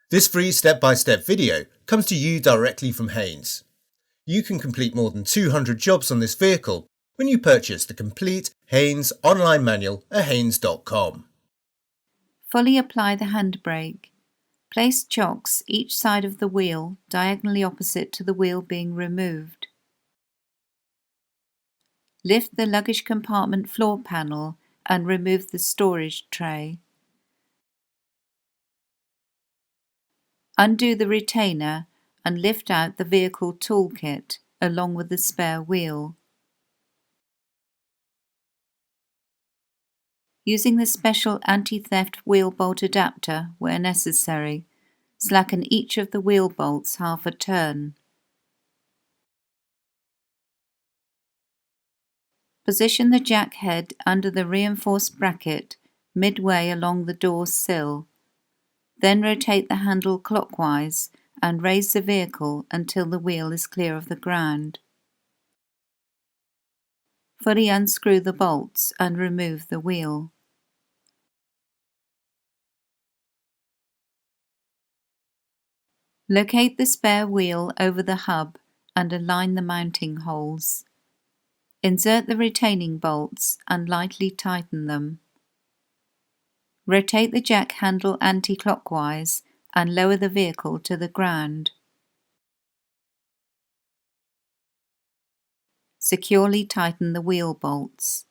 This free step-by-step video comes to you directly from Haynes. You can complete more than 200 jobs on this vehicle when you purchase the complete Haynes online manual at haynes.com. Fully apply the handbrake. Place chocks each side of the wheel diagonally opposite to the wheel being removed. Lift the luggage compartment floor panel and remove the storage tray. Undo the retainer and lift out the vehicle toolkit along with the spare wheel. Using the special anti-theft wheel bolt adapter where necessary, slacken each of the wheel bolts half a turn. Position the jack head under the reinforced bracket midway along the door sill. Then rotate the handle clockwise and raise the vehicle until the wheel is clear of the ground. Fully unscrew the bolts and remove the wheel. Locate the spare wheel over the hub and align the mounting holes. Insert the retaining bolts and lightly tighten them. Rotate the jack handle anti-clockwise and lower the vehicle to the ground. Securely tighten the wheel bolts.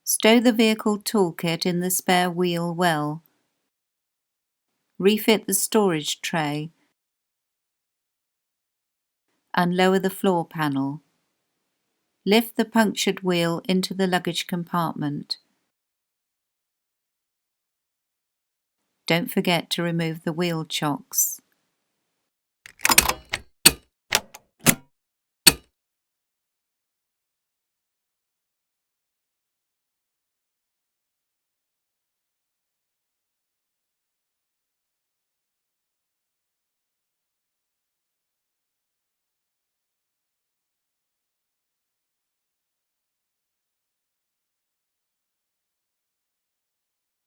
Stow the vehicle toolkit in the spare wheel well. Refit the storage tray and lower the floor panel. Lift the punctured wheel into the luggage compartment. Don't forget to remove the wheel chocks.